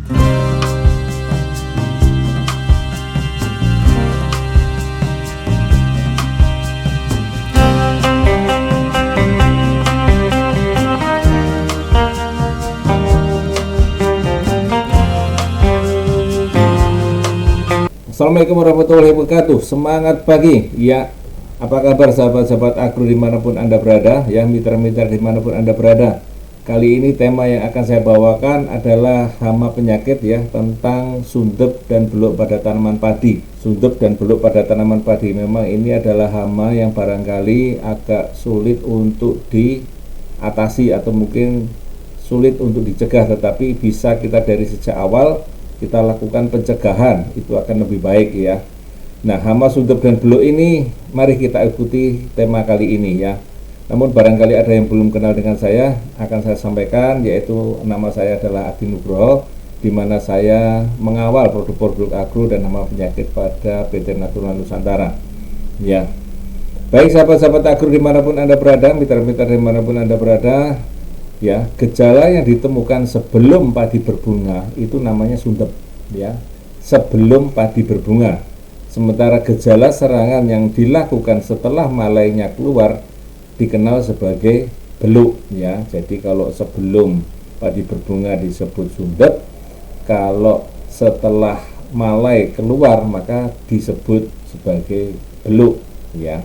Assalamualaikum warahmatullahi wabarakatuh. Semangat pagi ya. Apa kabar sahabat-sahabat agro dimanapun Anda berada, ya, mitra-mitra dimanapun Anda berada. Kali ini tema yang akan saya bawakan adalah hama penyakit, ya, tentang sundep dan beluk pada tanaman padi. Sundep dan beluk pada tanaman padi memang ini adalah hama yang barangkali agak sulit untuk diatasi atau mungkin sulit untuk dicegah, tetapi bisa kita dari sejak awal kita lakukan pencegahan, itu akan lebih baik, ya. Nah, hama sundep dan beluk ini mari kita ikuti tema kali ini, ya. Namun barangkali ada yang belum kenal dengan saya, akan saya sampaikan, yaitu nama saya adalah Adi Nugroho, di mana saya mengawal produk-produk agro dan hama penyakit pada PT Natural Nusantara, ya. Baik sahabat-sahabat agro dimanapun Anda berada, mitra-mitra dimanapun Anda berada, ya, gejala yang ditemukan sebelum padi berbunga itu namanya sundep, ya, sebelum padi berbunga. Sementara gejala serangan yang dilakukan setelah malainya keluar dikenal sebagai beluk, ya. Jadi kalau sebelum padi berbunga disebut sundep, kalau setelah malai keluar maka disebut sebagai beluk, ya.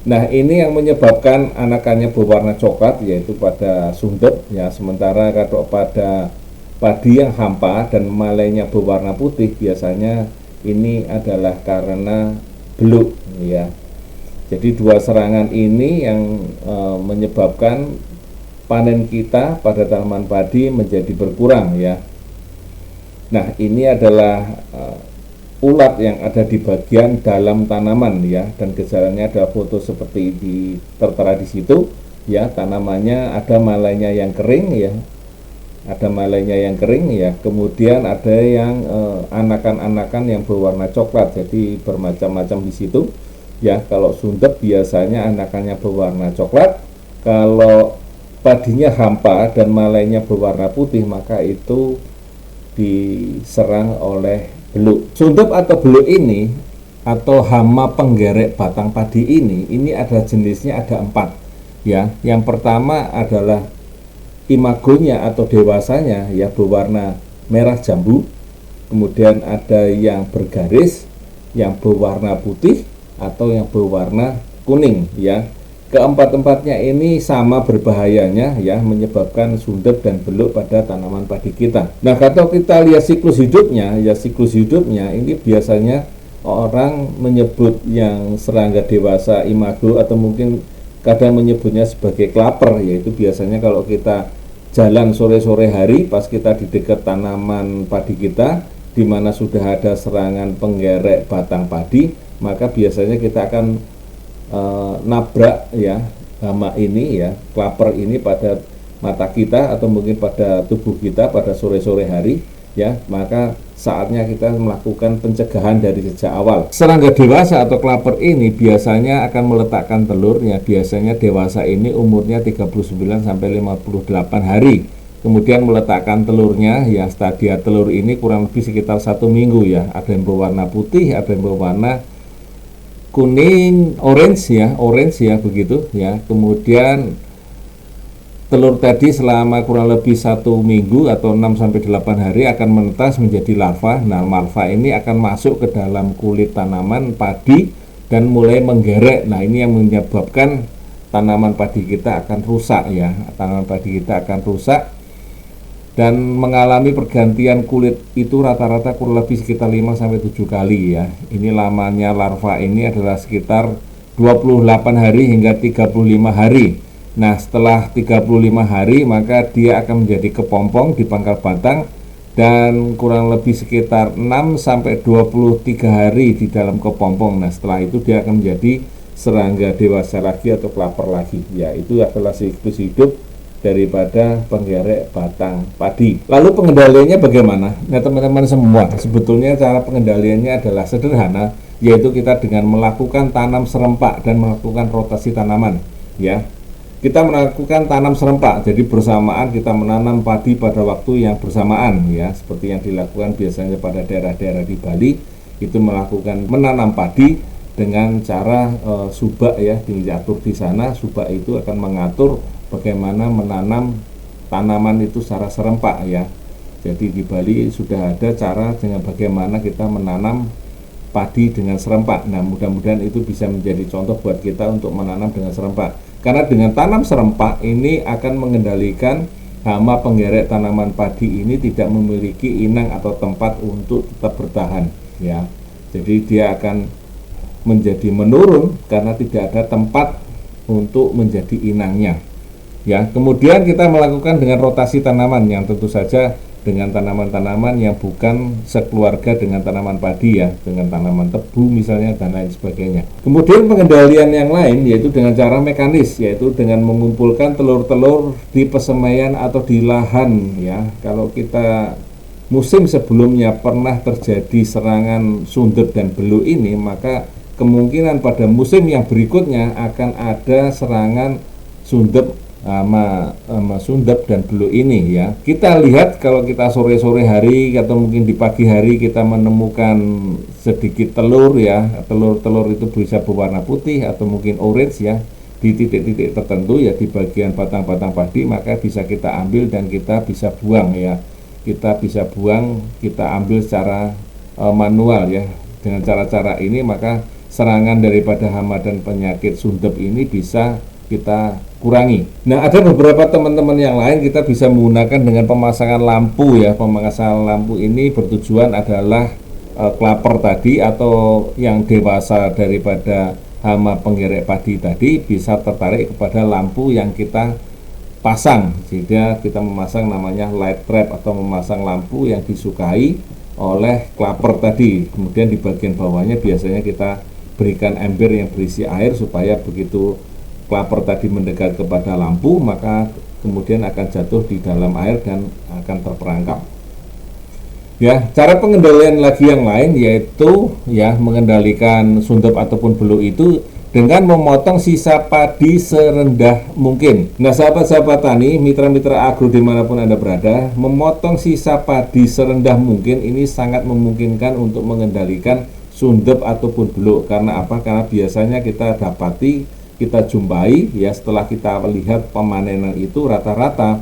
Nah, ini yang menyebabkan anakannya berwarna coklat, yaitu pada sundep, ya. Sementara kalau pada padi yang hampa dan malainya berwarna putih, biasanya ini adalah karena beluk, ya. Jadi dua serangan ini yang menyebabkan panen kita pada tanaman padi menjadi berkurang, ya. Nah, ini adalah ulat yang ada di bagian dalam tanaman, ya, dan gejalanya ada foto seperti tertera di situ, ya. Tanamannya ada malainya yang kering, ya, ada malainya yang kering, ya. Kemudian ada yang anakan-anakan yang berwarna coklat, jadi bermacam-macam di situ, ya. Kalau sundep biasanya anakannya berwarna coklat, kalau padinya hampa dan malainya berwarna putih maka itu diserang oleh beluk. Sundep atau beluk ini atau hama penggerek batang padi ini ada jenisnya, ada 4, ya. Yang pertama adalah imagonya atau dewasanya, ya, berwarna merah jambu. Kemudian ada yang bergaris, yang berwarna putih, atau yang berwarna kuning, ya. Keempat-empatnya ini sama berbahayanya, ya, menyebabkan sundep dan beluk pada tanaman padi kita. Nah, kalau kita lihat siklus hidupnya, ya, siklus hidupnya ini biasanya orang menyebut yang serangga dewasa imago atau mungkin kadang menyebutnya sebagai klaper, yaitu biasanya kalau kita jalan sore-sore hari pas kita di dekat tanaman padi kita di mana sudah ada serangan penggerek batang padi, maka biasanya kita akan nabrak, ya, hama ini, ya, klaper ini pada mata kita atau mungkin pada tubuh kita pada sore-sore hari, ya. Maka saatnya kita melakukan pencegahan dari sejak awal. Serangga dewasa atau klaper ini biasanya akan meletakkan telurnya. Biasanya dewasa ini umurnya 39 sampai 58 hari. Kemudian meletakkan telurnya, ya, stadia telur ini kurang lebih sekitar 1 minggu, ya. Ada yang berwarna putih, ada yang berwarna kuning, orange, ya, begitu, ya. Kemudian telur tadi selama kurang lebih 1 minggu atau 6 sampai 8 hari akan menetas menjadi larva. Nah, larva ini akan masuk ke dalam kulit tanaman padi dan mulai menggerek. Nah, ini yang menyebabkan tanaman padi kita akan rusak, ya. Tanaman padi kita akan rusak dan mengalami pergantian kulit itu rata-rata kurang lebih sekitar 5 sampai 7 kali, ya. Ini lamanya larva ini adalah sekitar 28 hari hingga 35 hari. Nah, setelah 35 hari maka dia akan menjadi kepompong di pangkal batang dan kurang lebih sekitar 6 sampai 23 hari di dalam kepompong. Nah, setelah itu dia akan menjadi serangga dewasa lagi atau klaper lagi, ya. Itu adalah siklus hidup daripada penggerek batang padi. Lalu pengendaliannya bagaimana? Nah, teman-teman semua, sebetulnya cara pengendaliannya adalah sederhana, yaitu kita dengan melakukan tanam serempak dan melakukan rotasi tanaman, ya. kita melakukan tanam serempak, jadi bersamaan kita menanam padi pada waktu yang bersamaan ya, seperti yang dilakukan biasanya pada daerah-daerah di Bali, itu melakukan menanam padi dengan cara subak ya, diatur di sana. Subak itu akan mengatur bagaimana menanam tanaman itu secara serempak ya. Jadi di Bali sudah ada cara dengan bagaimana kita menanam padi dengan serempak. Nah, mudah-mudahan itu bisa menjadi contoh buat kita untuk menanam dengan serempak. Karena dengan tanam serempak ini akan mengendalikan hama penggerek tanaman padi ini tidak memiliki inang atau tempat untuk tetap bertahan ya. Jadi dia akan menjadi menurun karena tidak ada tempat untuk menjadi inangnya. Ya, kemudian kita melakukan dengan rotasi tanaman yang tentu saja dengan tanaman-tanaman yang bukan sekeluarga dengan tanaman padi ya, dengan tanaman tebu misalnya dan lain sebagainya. Kemudian pengendalian yang lain yaitu dengan cara mekanis, yaitu dengan mengumpulkan telur-telur di pesemaian atau di lahan ya. Kalau kita musim sebelumnya pernah terjadi serangan sundep dan beluk ini, maka kemungkinan pada musim yang berikutnya akan ada serangan sundep sama sundep dan beluk ini ya. Kita lihat kalau kita sore-sore hari atau mungkin di pagi hari kita menemukan sedikit telur ya, telur-telur itu bisa berwarna putih atau mungkin orange ya di titik-titik tertentu ya di bagian batang-batang padi, maka bisa kita ambil dan kita bisa buang ya. Kita bisa buang, kita ambil secara manual ya. Dengan cara-cara ini maka serangan daripada hama dan penyakit sundep ini bisa kita kurangi. Nah, ada beberapa teman-teman yang lain kita bisa menggunakan dengan pemasangan lampu ya. Pemasangan lampu ini bertujuan adalah klaper tadi atau yang dewasa daripada hama penggerek padi tadi bisa tertarik kepada lampu yang kita pasang. Sehingga kita memasang namanya light trap atau memasang lampu yang disukai oleh klaper tadi. Kemudian di bagian bawahnya biasanya kita berikan ember yang berisi air supaya begitu klaper tadi mendekat kepada lampu maka kemudian akan jatuh di dalam air dan akan terperangkap. Ya, cara pengendalian lagi yang lain yaitu ya mengendalikan sundep ataupun beluk itu dengan memotong sisa padi serendah mungkin. Nah, sahabat-sahabat tani, mitra-mitra agro dimanapun Anda berada, memotong sisa padi serendah mungkin ini sangat memungkinkan untuk mengendalikan sundep ataupun beluk. Karena apa? Karena biasanya kita dapati, kita jumpai ya setelah kita lihat pemanenan itu rata-rata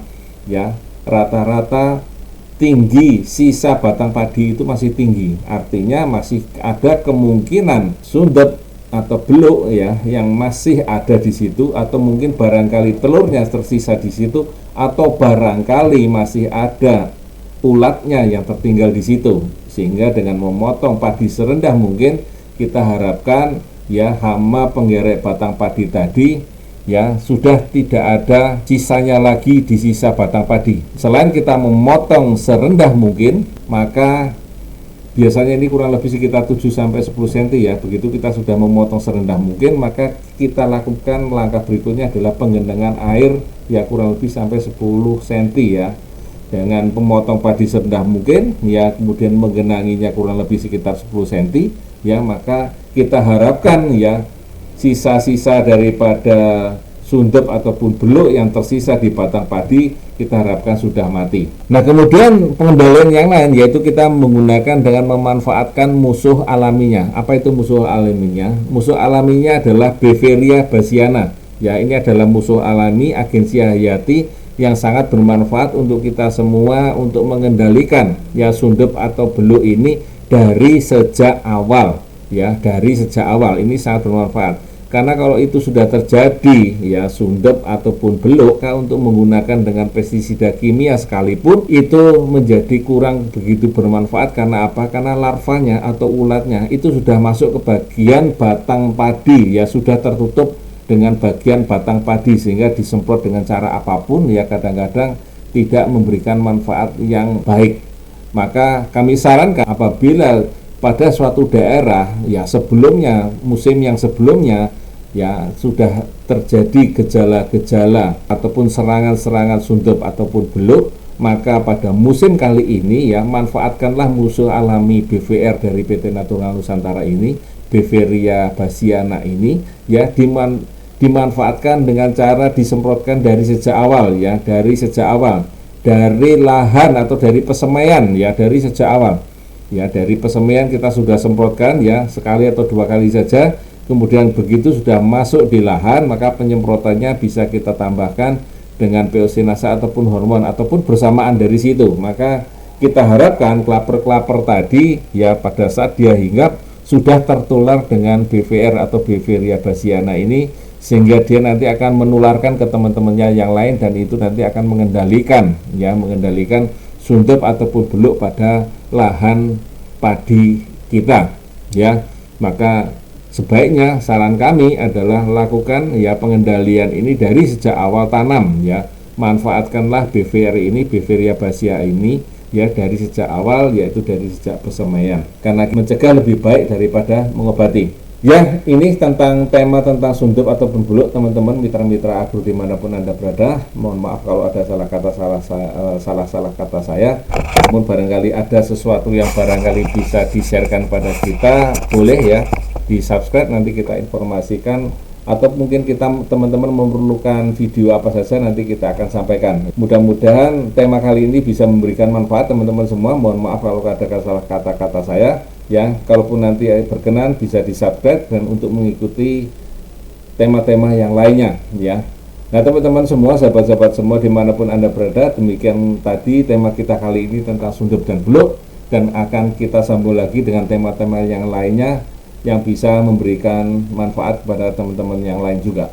tinggi sisa batang padi itu masih tinggi, artinya masih ada kemungkinan sundep atau beluk ya yang masih ada di situ, atau mungkin barangkali telurnya tersisa di situ, atau barangkali masih ada ulatnya yang tertinggal di situ. Sehingga dengan memotong padi serendah mungkin kita harapkan ya hama penggerek batang padi tadi ya sudah tidak ada sisanya lagi di sisa batang padi. Selain kita memotong serendah mungkin, maka biasanya ini kurang lebih sekitar 7-10 cm ya. Begitu kita sudah memotong serendah mungkin, maka kita lakukan langkah berikutnya adalah penggenangan air ya kurang lebih sampai 10 cm ya. Dengan pemotong padi serendah mungkin ya, kemudian menggenanginya kurang lebih sekitar 10 cm ya, maka kita harapkan ya sisa-sisa daripada sundep ataupun beluk yang tersisa di batang padi kita harapkan sudah mati. Nah, kemudian pengendalian yang lain yaitu kita menggunakan dengan memanfaatkan musuh alaminya. Apa itu musuh alaminya? Musuh alaminya adalah Beveria bassiana. Ya, ini adalah musuh alami agensi hayati yang sangat bermanfaat untuk kita semua untuk mengendalikan ya sundep atau beluk ini dari sejak awal. Ya, dari sejak awal ini sangat bermanfaat. Karena kalau itu sudah terjadi ya sundep ataupun beluk, untuk menggunakan dengan pestisida kimia sekalipun itu menjadi kurang begitu bermanfaat. Karena apa? Karena larvanya atau ulatnya itu sudah masuk ke bagian batang padi ya, sudah tertutup dengan bagian batang padi, sehingga disemprot dengan cara apapun ya kadang-kadang tidak memberikan manfaat yang baik. Maka kami sarankan apabila pada suatu daerah ya sebelumnya, musim yang sebelumnya ya sudah terjadi gejala-gejala ataupun serangan-serangan sundep ataupun beluk, maka pada musim kali ini ya manfaatkanlah musuh alami BVR dari PT Natural Nusantara ini, Beveria bassiana ini ya, dimanfaatkan dengan cara disemprotkan dari sejak awal ya, dari lahan atau dari pesemaian ya, dari sejak awal ya, dari pesemaian kita sudah semprotkan ya, sekali atau 2 kali saja. Kemudian begitu sudah masuk di lahan, maka penyemprotannya bisa kita tambahkan dengan POC-nasa ataupun hormon ataupun bersamaan dari situ. Maka kita harapkan klaper-klaper tadi ya, pada saat dia hinggap sudah tertular dengan BVR atau Beveria bassiana ini, sehingga dia nanti akan menularkan ke teman-temannya yang lain, dan itu nanti akan mengendalikan sundep ataupun beluk pada lahan padi kita ya. Maka sebaiknya saran kami adalah lakukan ya pengendalian ini dari sejak awal tanam ya. Manfaatkanlah BVR ini, Beveria bassiana ini ya, dari sejak awal, yaitu dari sejak pesemaian, karena mencegah lebih baik daripada mengobati. Ya, ini tentang tema tentang sundep ataupun beluk, teman-teman mitra-mitra agro dimanapun Anda berada. Mohon maaf kalau ada salah kata saya. Namun barangkali ada sesuatu yang barangkali bisa di-sharekan pada kita, boleh ya di subscribe, nanti kita informasikan. Atau mungkin kita teman-teman memerlukan video apa saja, nanti kita akan sampaikan. Mudah-mudahan tema kali ini bisa memberikan manfaat teman-teman semua. Mohon maaf kalau ada salah kata-kata saya ya. Kalaupun nanti berkenan bisa di subscribe dan untuk mengikuti tema-tema yang lainnya ya. Nah teman-teman semua, sahabat-sahabat semua dimanapun Anda berada, demikian tadi tema kita kali ini tentang sundep dan beluk, dan akan kita sambung lagi dengan tema-tema yang lainnya yang bisa memberikan manfaat kepada teman-teman yang lain juga.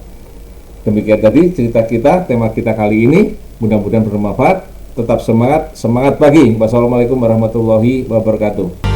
Demikian tadi cerita kita, tema kita kali ini, mudah-mudahan bermanfaat. Tetap semangat pagi. Wassalamualaikum warahmatullahi wabarakatuh.